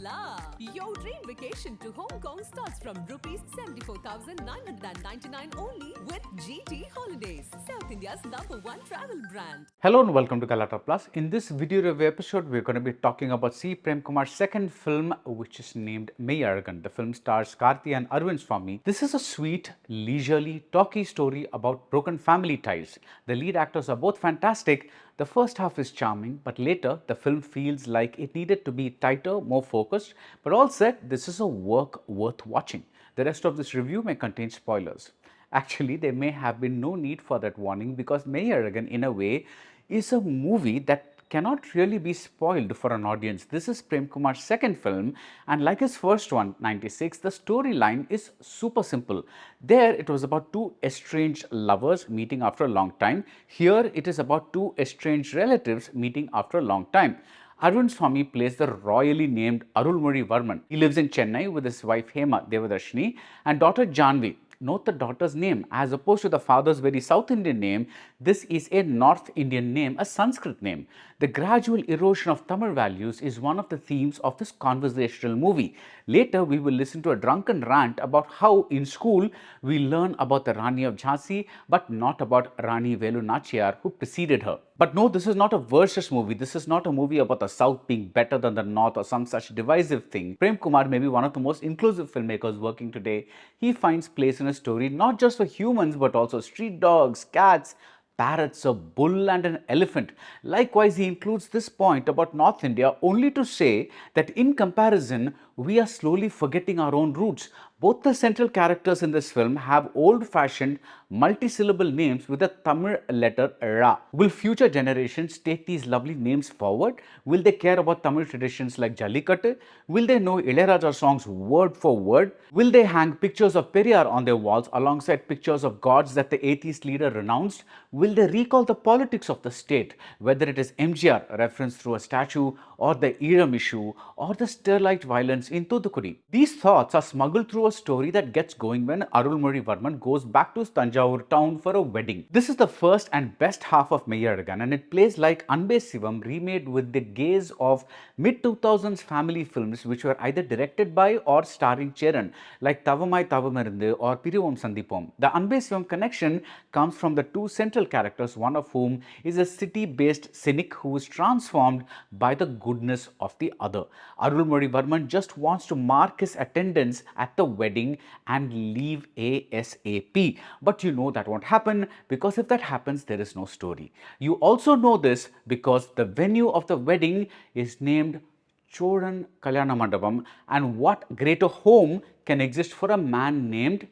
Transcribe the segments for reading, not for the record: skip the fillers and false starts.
la! Your dream vacation to Hong Kong starts from rupees 74,999 only with GT Holidays, South India's #1 travel brand. Hello and welcome to Galatta Plus. In this video review episode, we're going to be talking about C.Premkumar's second film, which is named Meiyazhagan. The film stars Karthi and Arvind Swami. This is a sweet, leisurely, talky story about broken family ties. The lead actors are both fantastic. The first half is charming, but later the film feels like it needed to be tighter, more focused. But all said, this is a work worth watching. The rest of this review may contain spoilers. Actually, there may have been no need for that warning because Meiyazhagan, in a way, is a movie that cannot really be spoiled for an audience. This is Premkumar's second film, and like his first one, 96, the storyline is super simple. There, it was about two estranged lovers meeting after a long time. Here, it is about two estranged relatives meeting after a long time. Arvind Swami plays the royally named Arulmozhi Varman. He lives in Chennai with his wife Hema Devadarshini and daughter Janvi. Note the daughter's name. As opposed to the father's very South Indian name, this is a North Indian name, a Sanskrit name. The gradual erosion of Tamil values is one of the themes of this conversational movie. Later, we will listen to a drunken rant about how in school we learn about the Rani of Jhansi, but not about Rani Velu Nachiyar who preceded her. But no, this is not a versus movie. This is not a movie about the South being better than the North or some such divisive thing. Premkumar may be one of the most inclusive filmmakers working today. He finds place in a story not just for humans but also street dogs, cats, parrots, a bull and an elephant. Likewise, he includes this point about North India only to say that in comparison, we are slowly forgetting our own roots. Both the central characters in this film have old-fashioned multi-syllable names with the Tamil letter Ra. Will future generations take these lovely names forward? Will they care about Tamil traditions like Jallikattu? Will they know Ilayaraja songs word for word? Will they hang pictures of Periyar on their walls alongside pictures of gods that the atheist leader renounced? Will they recall the politics of the state, whether it is MGR, referenced through a statue, or the Eram issue, or the Sterlite violence in Thoothukudi? These thoughts are smuggled through a story that gets going when Arulmozhi Varman goes back to Tanjavur town for a wedding. This is the first and best half of Meiyazhagan, and it plays like Anbe Sivam remade with the gaze of mid-2000s family films which were either directed by or starring Cheran, like Tavamai Tavamirundu or Pirivom Sandipom. The Anbe Sivam connection comes from the two central characters, one of whom is a city-based cynic who is transformed by the goodness of the other. Arulmozhi Varman just wants to mark his attendance at the wedding and leave ASAP. But you know that won't happen, because if that happens, there is no story. You also know this because the venue of the wedding is named Chodan Kalyana Mandapam, and what greater home can exist for a man named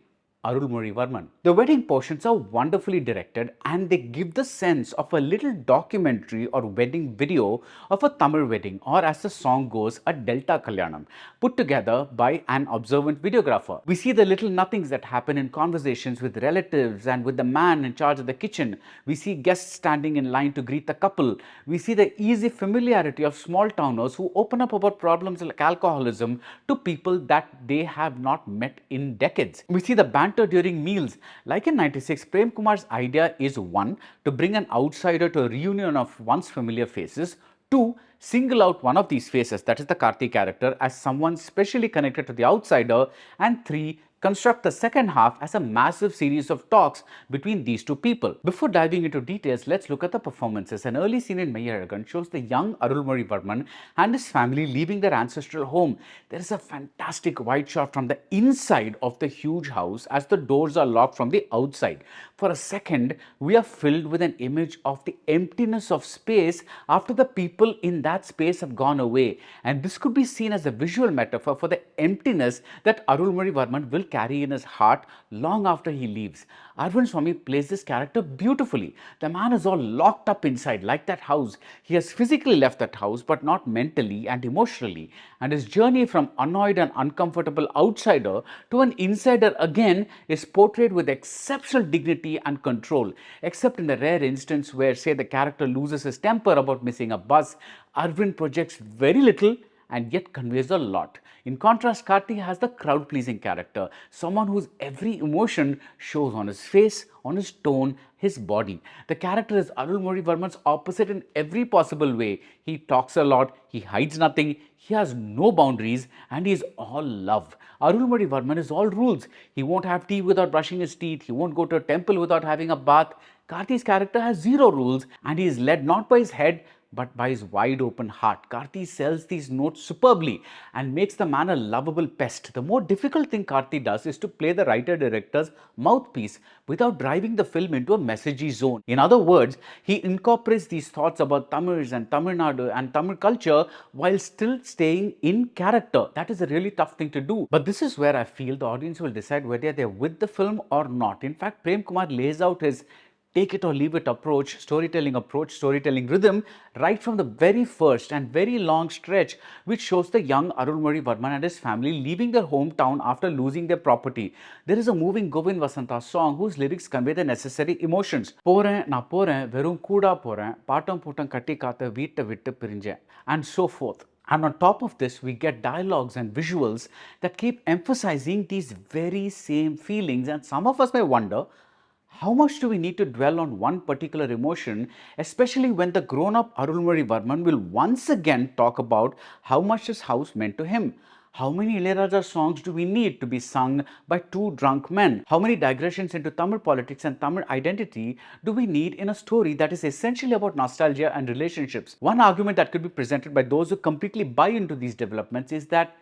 Arulmozhi Varman. The wedding portions are wonderfully directed and they give the sense of a little documentary or wedding video of a Tamil wedding, or as the song goes, a Delta Kalyanam, put together by an observant videographer. We see the little nothings that happen in conversations with relatives and with the man in charge of the kitchen. We see guests standing in line to greet the couple. We see the easy familiarity of small towners who open up about problems like alcoholism to people that they have not met in decades. We see the banter during meals. Like in 96, Premkumar's idea is 1. To bring an outsider to a reunion of once familiar faces. 2. Single out one of these faces, that is the Karthi character, as someone specially connected to the outsider. And 3. Construct the second half as a massive series of talks between these two people. Before diving into details, let's look at the performances. An early scene in Meiyazhagan shows the young Arulmozhi Varman and his family leaving their ancestral home. There is a fantastic wide shot from the inside of the huge house as the doors are locked from the outside. For a second, we are filled with an image of the emptiness of space after the people in that space have gone away. And this could be seen as a visual metaphor for the emptiness that Arulmozhi Varman will carry in his heart long after he leaves. Arvind Swami plays this character beautifully. The man is all locked up inside, like that house. He has physically left that house, but not mentally and emotionally. And his journey from annoyed and uncomfortable outsider to an insider again is portrayed with exceptional dignity and control, except in the rare instance where, say, the character loses his temper about missing a bus. Arvind projects very little and yet conveys a lot. In contrast, Karthi has the crowd-pleasing character, someone whose every emotion shows on his face, on his tone, his body. The character is Arulmozhivarman's opposite in every possible way. He talks a lot, he hides nothing, he has no boundaries, and he is all love. Arulmozhivarman is all rules. He won't have tea without brushing his teeth, he won't go to a temple without having a bath. Karthi's character has zero rules, and he is led not by his head but by his wide open heart. Karthi sells these notes superbly and makes the man a lovable pest. The more difficult thing Karthi does is to play the writer-director's mouthpiece without driving the film into a messagey zone. In other words, he incorporates these thoughts about Tamils and Tamil Nadu and Tamil culture while still staying in character. That is a really tough thing to do. But this is where I feel the audience will decide whether they're with the film or not. In fact, Premkumar lays out his take it or leave it approach, storytelling rhythm right from the very first and very long stretch, which shows the young Arulmozhivarman and his family leaving their hometown after losing their property. There is a moving Govind Vasantha song whose lyrics convey the necessary emotions. Poren na poren verum kuda poren paatam pootam katti kaatha veetta vittu pirinjen, and so forth. And on top of this, we get dialogues and visuals that keep emphasizing these very same feelings, and some of us may wonder, how much do we need to dwell on one particular emotion, especially when the grown-up Arulmozhivarman will once again talk about how much his house meant to him? How many Ilayaraja songs do we need to be sung by two drunk men? How many digressions into Tamil politics and Tamil identity do we need in a story that is essentially about nostalgia and relationships? One argument that could be presented by those who completely buy into these developments is that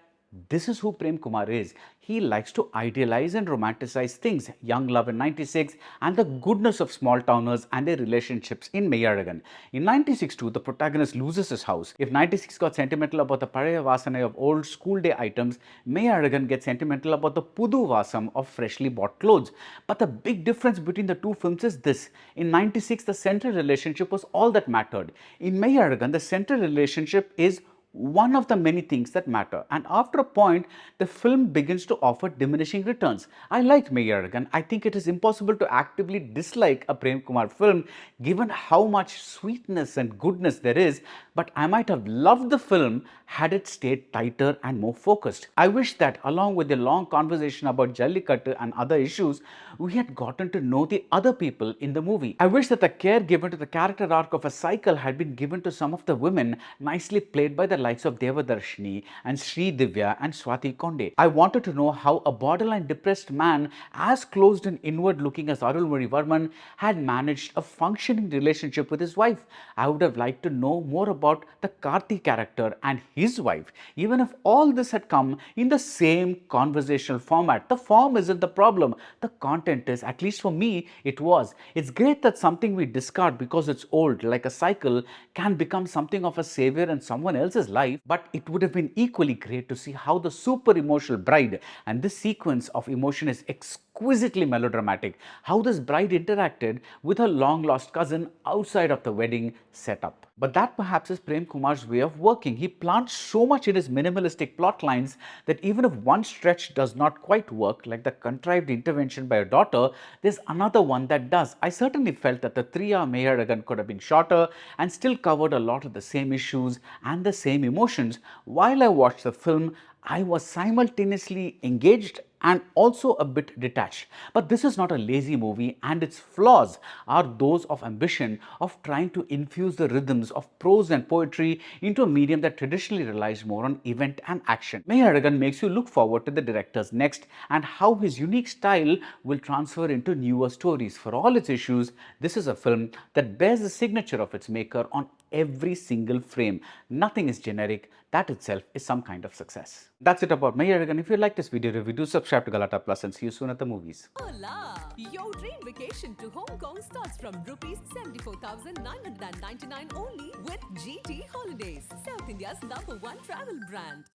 this is who Premkumar is. He likes to idealize and romanticize things, young love in 96 and the goodness of small towners and their relationships in Meiyazhagan. In 96 too, the protagonist loses his house. If 96 got sentimental about the Paraya Vasana of old school day items, Meiyazhagan gets sentimental about the Pudu Vasam of freshly bought clothes. But the big difference between the two films is this. In 96, the central relationship was all that mattered. In Meiyazhagan, the central relationship is one of the many things that matter, and after a point the film begins to offer diminishing returns. I liked Meiyazhagan. I think it is impossible to actively dislike a Premkumar film given how much sweetness and goodness there is, but I might have loved the film had it stayed tighter and more focused. I wish that along with the long conversation about Jallikattu and other issues, we had gotten to know the other people in the movie. I wish that the care given to the character arc of a cycle had been given to some of the women, nicely played by the likes of Devadarshini and Sri Divya and Swati Konde. I wanted to know how a borderline depressed man as closed and inward looking as Arulmozhivarman had managed a functioning relationship with his wife. I would have liked to know more about the Karthi character and his wife, even if all this had come in the same conversational format. The form isn't the problem, the content is. At least for me, it was. It's great that something we discard because it's old, like a cycle, can become something of a savior in someone else's life, but it would have been equally great to see how the super emotional bride, and this sequence of emotion is exquisitely melodramatic, how this bride interacted with her long lost cousin outside of the wedding setup. But that perhaps is Premkumar's way of working. He plants so much in his minimalistic plot lines that even if one stretch does not quite work, like the contrived intervention by a daughter, there's another one that does. I certainly felt that the 3-hour Meiyazhagan could have been shorter and still covered a lot of the same issues and the same emotions. While I watched the film, I was simultaneously engaged and also a bit detached. But this is not a lazy movie, and its flaws are those of ambition, of trying to infuse the rhythms of prose and poetry into a medium that traditionally relies more on event and action. Meiyazhagan makes you look forward to the director's next and how his unique style will transfer into newer stories. For all its issues, this is a film that bears the signature of its maker on every single frame. Nothing is generic. That itself is some kind of success. That's it about Meiyazhagan. If you like this video review, do subscribe to Galatta Plus and see you soon at the movies. Hola! Your dream vacation to Hong Kong starts from rupees 74,999 only with GT Holidays, South India's #1 travel brand.